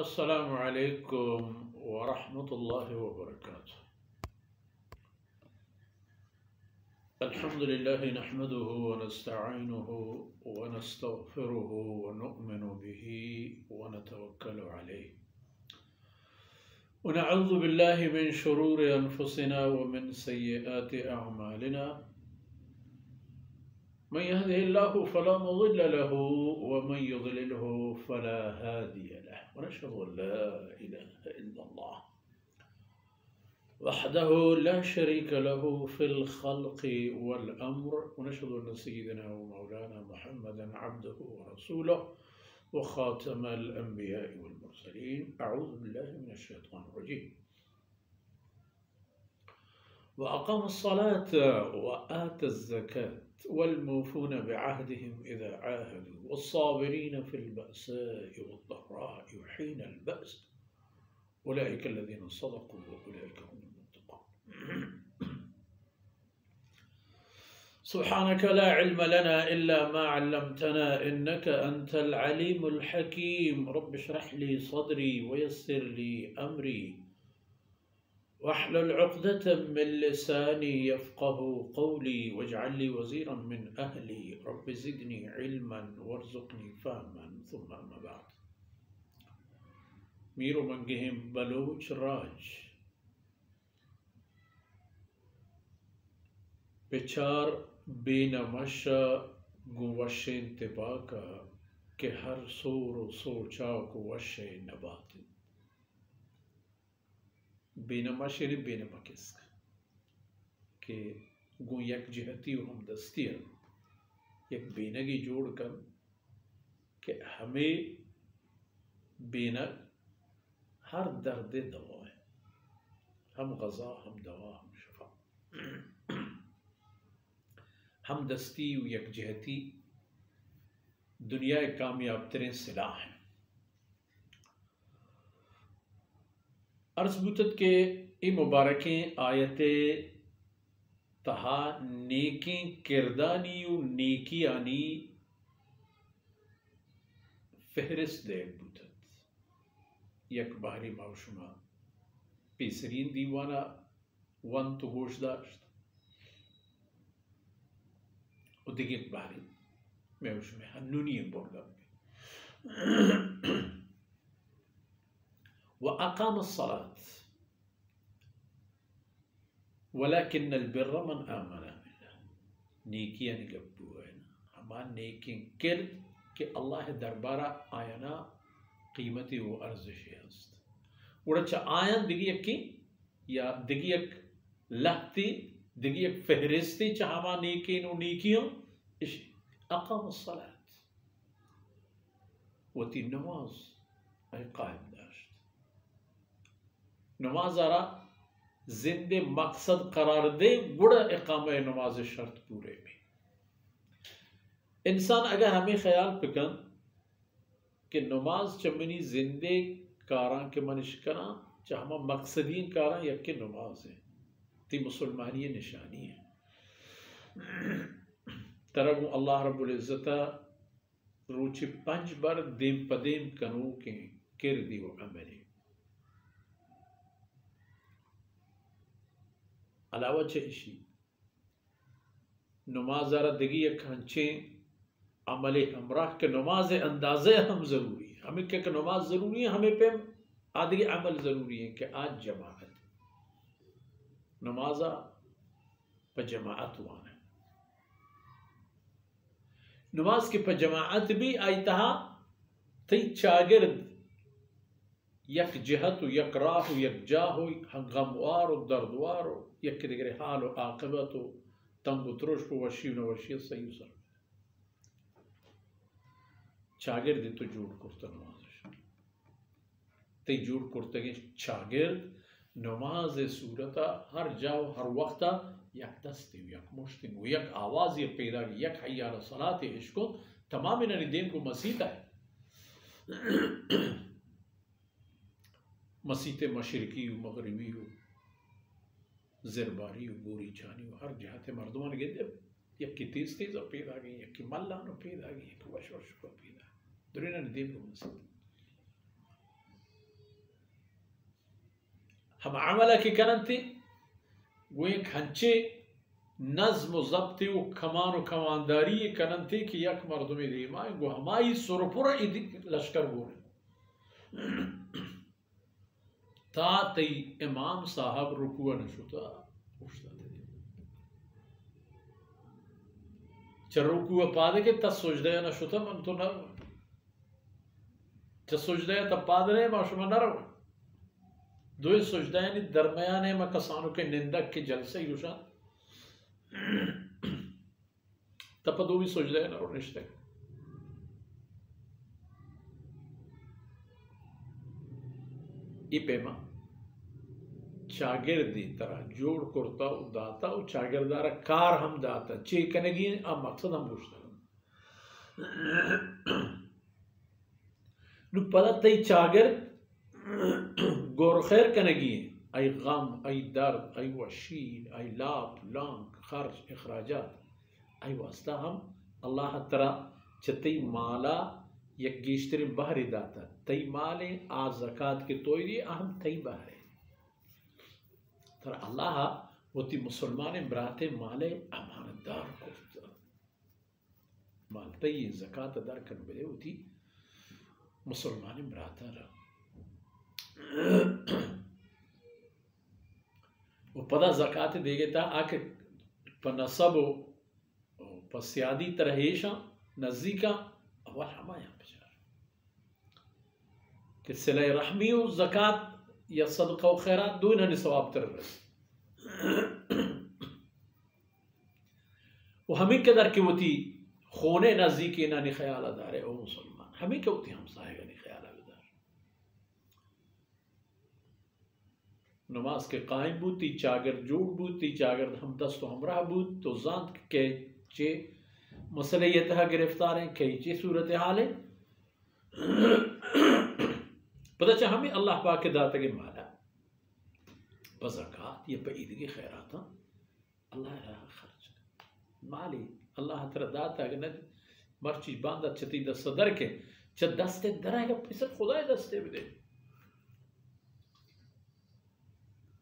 السلام عليكم ورحمة الله وبركاته. الحمد لله نحمده ونستعينه ونستغفره ونؤمن به ونتوكل عليه ونعوذ بالله من شرور أنفسنا ومن سيئات أعمالنا. من يهده الله فلا مضل له ومن يضلله فلا هادي له، ونشهد أن لا إله إلا الله وحده لا شريك له في الخلق والأمر، ونشهد أن سيدنا ومولانا محمدا عبده ورسوله وخاتم الأنبياء والمرسلين. أعوذ بالله من الشيطان الرجيم. وأقام الصلاة وآتى الزكاة والموفون بعهدهم إذا عاهدوا والصابرين في البأساء والضراء وحين البأس أولئك الذين صدقوا وأولئك هم المتقون. سبحانك لا علم لنا إلا ما علمتنا إنك أنت العليم الحكيم. رب اشرح لي صدري ويسر لي أمري واحلل عقدة من لساني يفقه قولي واجعل لي وزيرا من أهلي رب زدني علما وارزقني فهما. ثم أما بعد. میرو منگہم بلوچ راج پچار بینمشا گوشین تباکا کہ ہر سور و سوچا گوشے نبات. بینما شیری بینما کس کا کہ گو یک جہتی و ہم دستی ہے یک بینگی جوڑ کر کہ ہمیں بینگ ہر درد دوا ہے، ہم غذا ہم دوا ہم شفا، ہم دستی و یک جہتی دنیا کامیاب ترین سلاح ہیں. عرض بوتت کے ای مبارکیں آیت تہا نیکیں کردانی و نیکی آنی فہرست دے بوتت. یک بحری موشما پیسرین دیوانا ون تو گوش داشت و دیگه بحری موشما هنونی بردم. وأقام الصلاة ولكن البر من آمن بالله. نیکیاں نگبو ہے ہمان نیکیں کرد کہ اللہ دربارہ آینا قیمتی و ارزشی است. وڑچہ آیان دیگی ایک کی یا دیگی ایک لہتی دیگی ایک فہرستی چاہما نیکین و نیکیوں اسی اقام الصلاة وتی نماز ای قائم داشت. نماز آرا زندے مقصد قرار دے گڑا اقامہ نماز شرط پورے میں. انسان اگر ہمیں خیال پکن کہ نماز چمنی زندے کاراں کے منش کنا چاہما مقصدین کاراں یک کے نماز ہے تی مسلمانی نشانی ہے. ترگو اللہ رب العزتہ روچی 5 بار دیم پدیم کنو کے کردی و عملی. علاوہ چیشی نماز آرہ دگی ایک ہنچیں عمل ہمراہ کہ نماز اندازے ہم ضروری ہے. ہمیں کہ نماز ضروری ہے، ہمیں پہ آدھگی عمل ضروری ہے کہ آج جماعت نمازہ پہ جماعت وانا نماز کے پہ جماعت بھی آئی تہا تی چاگرد یک جہت و یک راہ و یک جاہ و غموار و دردوار و یک دیگر حال و عاقبت و تنگ و ترش و وشی و نوشی صحیح سر چاگرد تو جوڑ کرتا نمازش تی جوڑ کرتا گی چاگرد نماز صورتا ہر جاو ہر وقتا یک دستی و یک مشتی و یک آوازی پیدا گی یک حیال صلاة عشقوں تمامی ندیم کو مسیح ہے. مسیح مشرقی و مغربی و زرباری و بوری چانی و ہر جہت مردمان گئے یک کی تیز تیز پیدا گئی، یک کی ملان پیدا گئی، یک وش وش پیدا گئی. دورین ندیم کو مسیح ہم عملہ کی کننتی وہ ایک ہنچے نظم و ضبط و کمان و کمانداری کننتی کہ یک مردمی دیمائی گو ہمائی سرپور لشکر گونے تا تی امام صاحب رکوع نشتا پوچھتا تھے چا رکوع پادے کے تا سجدہ نشتا من تو نہ رو چا سجدہ تا پادرے ما شما نہ رو دوی سجدہ یعنی درمیانے ما کسانو کے نندک کے جلسے ہی روشا تا پا دوی سجدہ نہ رو نشتے ای پیما چاگردی طرح جوڑ کرتا و داتا و چاگردارا کار ہم داتا چی کنگی مقصد ہم پوچھتا نو پدا تی چاگرد گور خیر کنگی ای غم ای درد ای وشید ای لاپ لانک خرچ اخراجات ای واسطہ ہم اللہ تعالی چتی مالا یک گیشتری بہری داتا تی مالے آ زکاة کے توی دی اہم تی بہرے تر اللہ وہ تی مسلمان براتے مالے امانتدار کرتا مال تی زکاة در کن بلے وہ تی مسلمان براتا رہا وہ پدا زکاة دے گے تا آکے پا نصب و پا سیادی ترہیشا نزدیکا اول ہمایا بچار کہ صلح رحمی و زکاة یا صدقہ و خیرات دو انہوں نے ثواب تر رہے وہ ہمیں قدر کی وہ تھی خونے نزدیکی انہوں نے خیالہ دارے او مسلمان ہمیں کیا ہوتی ہم سائے گا نہیں خیالہ دار نماز کے قائم بوتی چاگر جوڑ بوتی چاگر ہم دست و ہمراہ بوت تو زانت کے چے مسئلہ یہ تہا گرفتار ہیں کہ چی صورتحال ہے پتہ چاہ ہمیں اللہ پاک کے داتا کے مالا بزکاة یہ پعید کی خیرات اللہ راہ خرچ مالی اللہ تعالی داتا کہ مرچی باندھا چتی دست در کے چھ دستے در آئے گا پسر خدای دستے بھی دے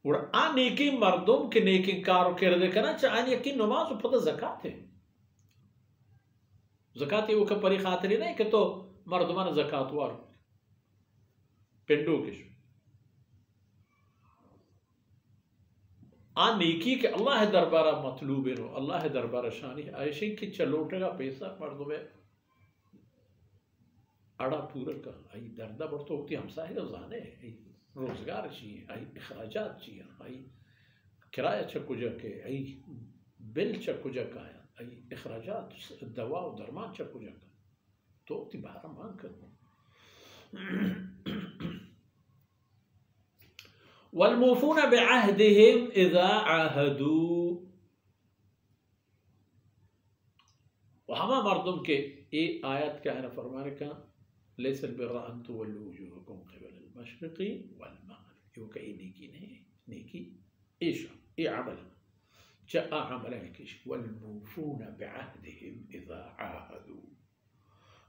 اور آن نیکی مردم کے نیکی کارو کردے کنا چاہ آن یقین نماز و پتہ زکاة ہے زکاة وہ کپری خاطری نہیں کہ تو مردمان زکاة وار پنڈو کشو آن نیکی کہ اللہ دربارہ مطلوب ہے اللہ دربارہ شانی ہے آئیشن کی چلوٹے گا پیسہ مردوں میں اڑا پورا کا آئی دردہ بڑھتا ہوتی ہم ساہی کا زانے روزگار چاہیے آئی اخراجات چاہیے آئی کرایہ چکو جا کے آئی بل چکو جا کا آئی اخراجات دوا و درمان چکو جا کا تو تی بارہ مانگ کرنا والموفون بعهدهم اذا عاهدوا وہما مردم کے یہ آیت کیا ہے نا فرمانے کا لیس البر ان تولوا وجوهكم قبل المشرق والمغرب یہ کہیں نیکی نہیں نیکی ایشا ای عمل جاء عمل کش والموفون بعهدهم اذا عاهدوا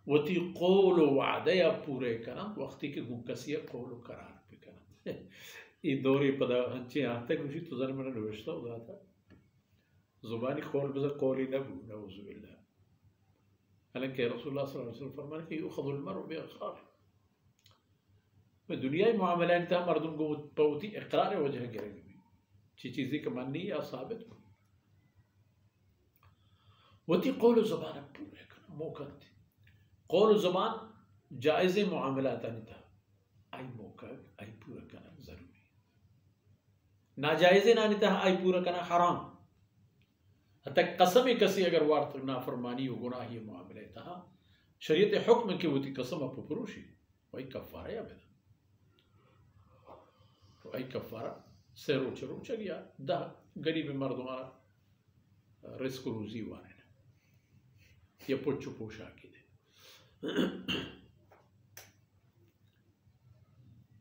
وتی قول و وعدہ پورے کرنا وقتی کہ گنکسی قول و قرار پہ کرنا یہ دوری پدا ہنچے آتا کچھ تو ذرا میں نے نوشتا ہوا تھا زبانی قول بزر قولی نبو نعوذ باللہ حالانکہ رسول اللہ صلی اللہ علیہ وسلم فرمانے کہ یؤخذ المرء باقرار میں دنیای معاملہ انتہا مردم کو پوتی اقرار وجہ گرے گی چی چیزی کا منی یا ثابت ہو وہ تھی قول و زبان پورے کرنا موقع تھی قول و زبان جائز معاملات نہیں تھا آئی موقع آئی پورا کرنا ضروری ناجائز نہیں تھا آئی پورا کرنا حرام حتی قسم کسی اگر وارت نافرمانی و گناہی معاملے تھا شریعت حکم کی ہوتی قسم اپو پروشی وہی کفارہ یا بیدا تو ای کفارہ سے روچے روچے گیا دا گریب مردمانا رزق روزی وانے یا پوچھو پوشا کی دے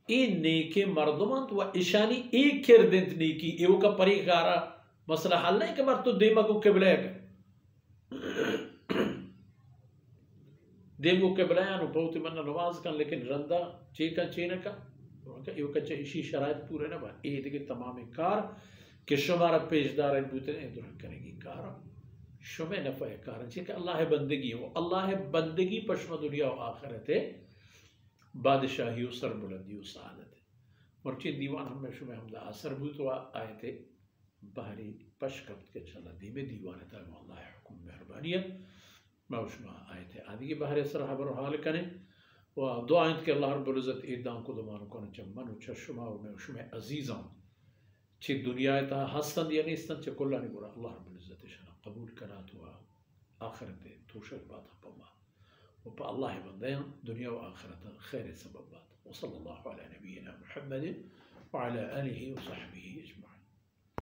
این نیکی مردمان تو اشانی ایک کردنت نیکی ایو کا پریخارا مسئلہ حل نہیں کہ مرد تو دیمہ کو قبلہ کر دیمہ کو قبلہ نو بہتی منہ نماز کن لیکن رندہ چیکا چینکا یہ کچھ اسی شرائط پورے نہ بن یہ دیکھے تمام کار کہ شمارا پیشدار بوتے ہیں ادھر کرے گی کار شمع نفع کار کہ اللہ بندگی ہو اللہ بندگی پشم دنیا و آخرت بادشاہی و سربلندی و سعادت مرچی دیوان ہم میں شمع حمدہ اثر بوت و آئے تھے بحری پشکت کے چلا دیمے دیوان تھا اللہ حکم مہربانیت ما شما آئے تھے آدھی کی بحر سر حبر و حال کنے و دعائیں کہ اللہ رب العزت ایدان کو دمانو کنے چمن و چشما و میں شما عزیزاں چھ دنیا تا حسن یعنی استن چھ کلانی برا اللہ رب العزت شنا قبول کرات ہوا آخرت توشک بات پما و پا اللہ بندیاں دنیا و آخرت خیر سبب بات وصلی اللہ علی نبینا محمد وعلى آلہ و صحبہ اجمعین.